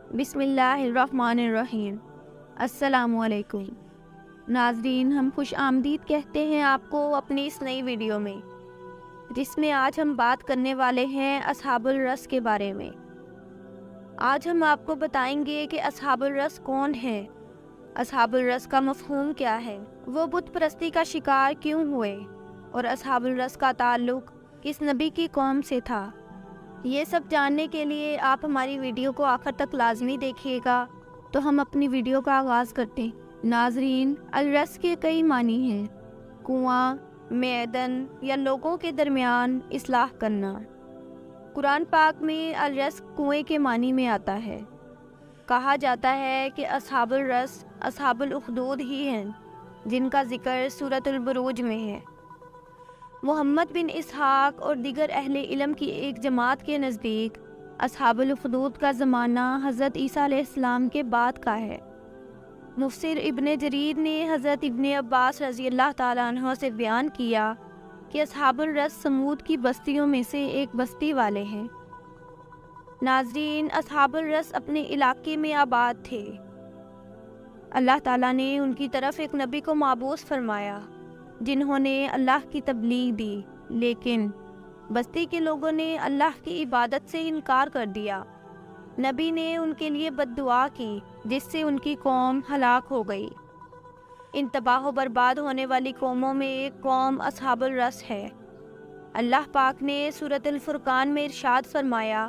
بسم اللہ الرحمن الرحیم۔ السلام علیکم ناظرین، ہم خوش آمدید کہتے ہیں آپ کو اپنی اس نئی ویڈیو میں، جس میں آج ہم بات کرنے والے ہیں اصحاب الرس کے بارے میں۔ آج ہم آپ کو بتائیں گے کہ اصحاب الرس کون ہیں، اصحاب الرس کا مفہوم کیا ہے، وہ بت پرستی کا شکار کیوں ہوئے، اور اصحاب الرس کا تعلق کس نبی کی قوم سے تھا۔ یہ سب جاننے کے لیے آپ ہماری ویڈیو کو آخر تک لازمی دیکھیے گا۔ تو ہم اپنی ویڈیو کا آغاز کرتے ہیں۔ ناظرین، الرس کے کئی معنی ہیں: کنواں، میدان یا لوگوں کے درمیان اصلاح کرنا۔ قرآن پاک میں الرس کنویں کے معنی میں آتا ہے۔ کہا جاتا ہے کہ اصحاب الرس اصحاب الاخدود ہی ہیں، جن کا ذکر سورۃ البروج میں ہے۔ محمد بن اسحاق اور دیگر اہل علم کی ایک جماعت کے نزدیک اصحاب الاخدود کا زمانہ حضرت عیسیٰ علیہ السلام کے بعد کا ہے۔ مفسر ابن جریر نے حضرت ابن عباس رضی اللہ تعالیٰ عنہ سے بیان کیا کہ اصحاب الرس سمود کی بستیوں میں سے ایک بستی والے ہیں۔ ناظرین، اصحاب الرس اپنے علاقے میں آباد تھے۔ اللہ تعالیٰ نے ان کی طرف ایک نبی کو مبعوث فرمایا، جنہوں نے اللہ کی تبلیغ دی، لیکن بستی کے لوگوں نے اللہ کی عبادت سے انکار کر دیا۔ نبی نے ان کے لیے بد دعا کی، جس سے ان کی قوم ہلاک ہو گئی۔ ان تباہ و برباد ہونے والی قوموں میں ایک قوم اصحاب الرس ہے۔ اللہ پاک نے سورۃ الفرقان میں ارشاد فرمایا،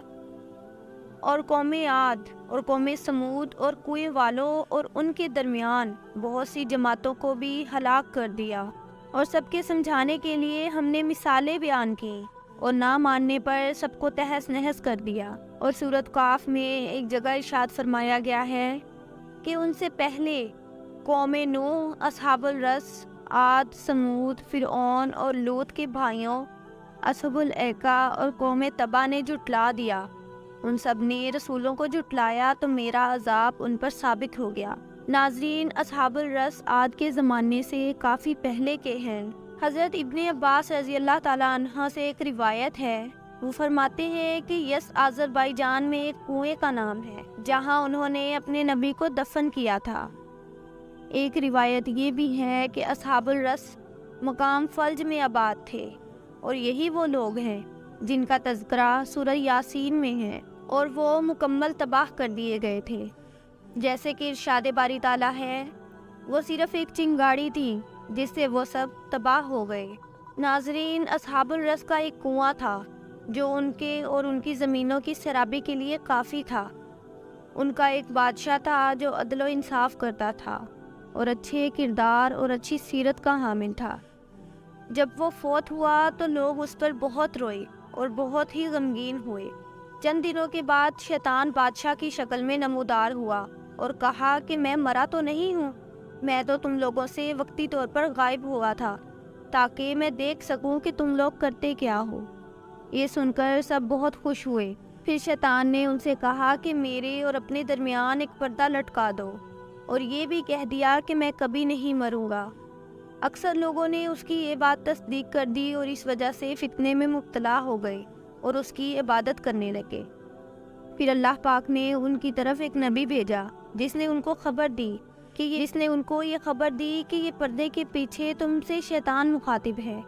اور قوم عاد اور قوم سمود اور کوہ والوں اور ان کے درمیان بہت سی جماعتوں کو بھی ہلاک کر دیا، اور سب کے سمجھانے کے لیے ہم نے مثالیں بیان کی، اور نہ ماننے پر سب کو تہس نہس کر دیا۔ اور سورۃ قاف میں ایک جگہ ارشاد فرمایا گیا ہے کہ ان سے پہلے قوم نوح، اصحاب الرس، عاد، سمود، فرعون اور لوط کے بھائیوں اصحاب الایکہ اور قوم تبع نے جھٹلا دیا۔ ان سب نے رسولوں کو جھٹلایا تو میرا عذاب ان پر ثابت ہو گیا۔ ناظرین، اصحاب الرس عاد کے زمانے سے کافی پہلے کے ہیں۔ حضرت ابن عباس رضی اللہ تعالیٰ عنہ سے ایک روایت ہے، وہ فرماتے ہیں کہ یس آذربائیجان میں ایک کنویں کا نام ہے، جہاں انہوں نے اپنے نبی کو دفن کیا تھا۔ ایک روایت یہ بھی ہے کہ اصحاب الرس مقام فلج میں آباد تھے، اور یہی وہ لوگ ہیں جن کا تذکرہ سورہ یاسین میں ہے، اور وہ مکمل تباہ کر دیے گئے تھے۔ جیسے کہ ارشاد باری تعالیٰ ہے، وہ صرف ایک چنگاڑی تھی جس سے وہ سب تباہ ہو گئے۔ ناظرین، اصحاب الرس کا ایک کنواں تھا جو ان کے اور ان کی زمینوں کی سیرابی کے لیے کافی تھا۔ ان کا ایک بادشاہ تھا جو عدل و انصاف کرتا تھا اور اچھے کردار اور اچھی سیرت کا حامل تھا۔ جب وہ فوت ہوا تو لوگ اس پر بہت روئے اور بہت ہی غمگین ہوئے۔ چند دنوں کے بعد شیطان بادشاہ کی شکل میں نمودار ہوا اور کہا کہ میں مرا تو نہیں ہوں، میں تو تم لوگوں سے وقتی طور پر غائب ہوا تھا تاکہ میں دیکھ سکوں کہ تم لوگ کرتے کیا ہو۔ یہ سن کر سب بہت خوش ہوئے۔ پھر شیطان نے ان سے کہا کہ میرے اور اپنے درمیان ایک پردہ لٹکا دو، اور یہ بھی کہہ دیا کہ میں کبھی نہیں مروں گا۔ اکثر لوگوں نے اس کی یہ بات تصدیق کر دی اور اس وجہ سے فتنے میں مبتلا ہو گئے اور اس کی عبادت کرنے لگے۔ پھر اللہ پاک نے ان کی طرف ایک نبی بھیجا جس نے ان کو یہ خبر دی کہ یہ پردے کے پیچھے تم سے شیطان مخاطب ہے۔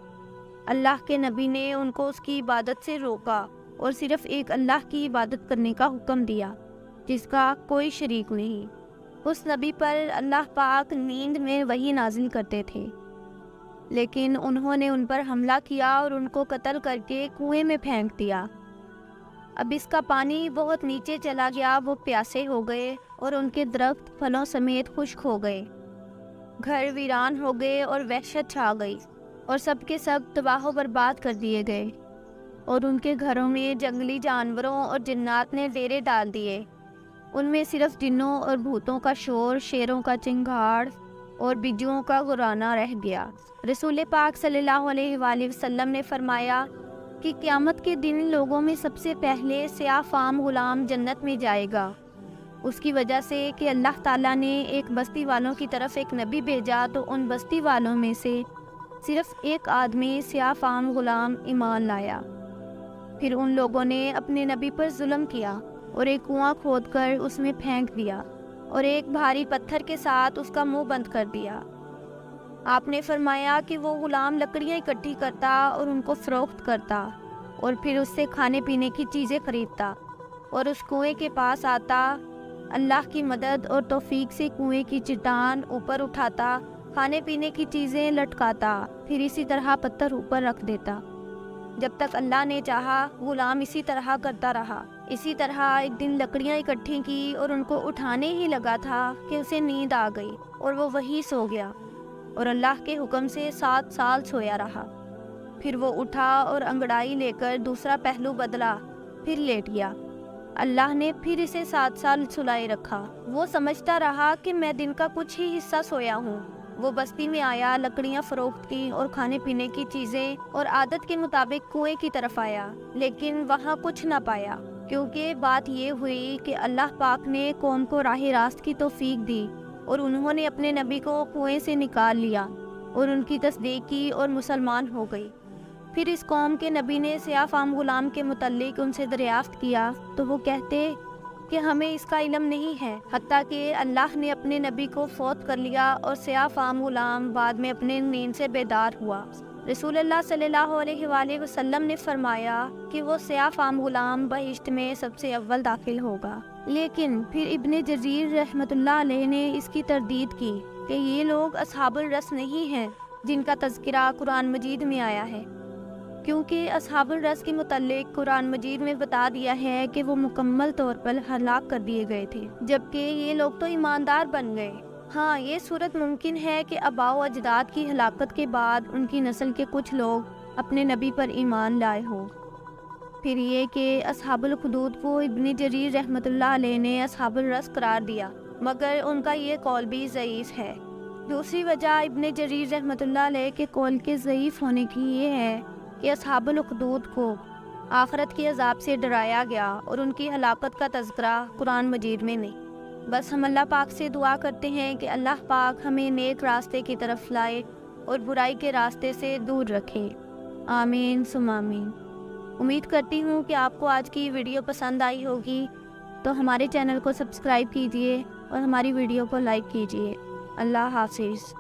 اللہ کے نبی نے ان کو اس کی عبادت سے روکا اور صرف ایک اللہ کی عبادت کرنے کا حکم دیا جس کا کوئی شریک نہیں۔ اس نبی پر اللہ پاک نیند میں وحی نازل کرتے تھے، لیکن انہوں نے ان پر حملہ کیا اور ان کو قتل کر کے کنویں میں پھینک دیا۔ اب اس کا پانی بہت نیچے چلا گیا، وہ پیاسے ہو گئے اور ان کے درخت پھلوں سمیت خشک ہو گئے، گھر ویران ہو گئے اور وحشت چھا گئی، اور سب کے سب تباہ و برباد کر دیے گئے، اور ان کے گھروں میں جنگلی جانوروں اور جنات نے ڈیرے ڈال دیے۔ ان میں صرف جنوں اور بھوتوں کا شور، شیروں کا چنگھاڑ اور بجوؤں کا غرانہ رہ گیا۔ رسول پاک صلی اللہ علیہ وآلہ وسلم نے فرمایا کہ قیامت کے دن لوگوں میں سب سے پہلے سیاہ فام غلام جنت میں جائے گا، اس کی وجہ سے کہ اللہ تعالیٰ نے ایک بستی والوں کی طرف ایک نبی بھیجا تو ان بستی والوں میں سے صرف ایک آدمی سیاہ فام غلام ایمان لایا۔ پھر ان لوگوں نے اپنے نبی پر ظلم کیا اور ایک کنواں کھود کر اس میں پھینک دیا اور ایک بھاری پتھر کے ساتھ اس کا منہ بند کر دیا۔ آپ نے فرمایا کہ وہ غلام لکڑیاں اکٹھی کرتا اور ان کو فروخت کرتا اور پھر اس سے کھانے پینے کی چیزیں خریدتا اور اس کنویں کے پاس آتا، اللہ کی مدد اور توفیق سے کنویں کی چٹان اوپر اٹھاتا، کھانے پینے کی چیزیں لٹکاتا، پھر اسی طرح پتھر اوپر رکھ دیتا۔ جب تک اللہ نے چاہا غلام اسی طرح کرتا رہا۔ اسی طرح ایک دن لکڑیاں اکٹھی کی اور ان کو اٹھانے ہی لگا تھا کہ اسے نیند آ گئی اور وہ وہیں سو گیا اور اللہ کے حکم سے 7 سال سویا رہا۔ پھر وہ اٹھا اور انگڑائی لے کر دوسرا پہلو بدلا، پھر لیٹ گیا۔ اللہ نے پھر اسے 7 سال سلائے رکھا۔ وہ سمجھتا رہا کہ میں دن کا کچھ ہی حصہ سویا ہوں۔ وہ بستی میں آیا، لکڑیاں فروخت کی اور کھانے پینے کی چیزیں اور عادت کے مطابق کنویں کی طرف آیا، لیکن وہاں کچھ نہ پایا، کیونکہ بات یہ ہوئی کہ اللہ پاک نے قوم کو راہ راست کی توفیق دی اور انہوں نے اپنے نبی کو کنویں سے نکال لیا اور ان کی تصدیق کی اور مسلمان ہو گئی۔ پھر اس قوم کے نبی نے سیاہ فام غلام کے متعلق ان سے دریافت کیا تو وہ کہتے کہ ہمیں اس کا علم نہیں ہے، حتیٰ کہ اللہ نے اپنے نبی کو فوت کر لیا اور سیاہ فام غلام بعد میں اپنے نیند سے بیدار ہوا۔ رسول اللہ صلی اللہ علیہ وآلہ وسلم نے فرمایا کہ وہ سیاہ فام غلام بہشت میں سب سے اول داخل ہوگا۔ لیکن پھر ابن جریر رحمۃ اللہ علیہ نے اس کی تردید کی کہ یہ لوگ اصحاب الرس نہیں ہیں جن کا تذکرہ قرآن مجید میں آیا ہے، کیونکہ اصحاب الرس کے متعلق قرآن مجید میں بتا دیا ہے کہ وہ مکمل طور پر ہلاک کر دیے گئے تھے، جبکہ یہ لوگ تو ایماندار بن گئے۔ ہاں، یہ صورت ممکن ہے کہ آباء و اجداد کی ہلاکت کے بعد ان کی نسل کے کچھ لوگ اپنے نبی پر ایمان لائے ہوں۔ پھر یہ کہ اصحاب الخدود کو ابن جریر رحمۃ اللہ علیہ نے اصحاب الرس قرار دیا، مگر ان کا یہ قول بھی ضعیف ہے۔ دوسری وجہ ابن جریر رحمۃ اللہ علیہ کے قول کے ضعیف ہونے کی یہ ہے کہ اصحاب الخدود کو آخرت کے عذاب سے ڈرایا گیا اور ان کی ہلاکت کا تذکرہ قرآن مجید میں نہیں۔ بس ہم اللہ پاک سے دعا کرتے ہیں کہ اللہ پاک ہمیں نیک راستے کی طرف لائے اور برائی کے راستے سے دور رکھے۔ آمین ثم آمین۔ امید کرتی ہوں کہ آپ کو آج کی ویڈیو پسند آئی ہوگی، تو ہمارے چینل کو سبسکرائب کیجیے اور ہماری ویڈیو کو لائک کیجیے۔ اللہ حافظ۔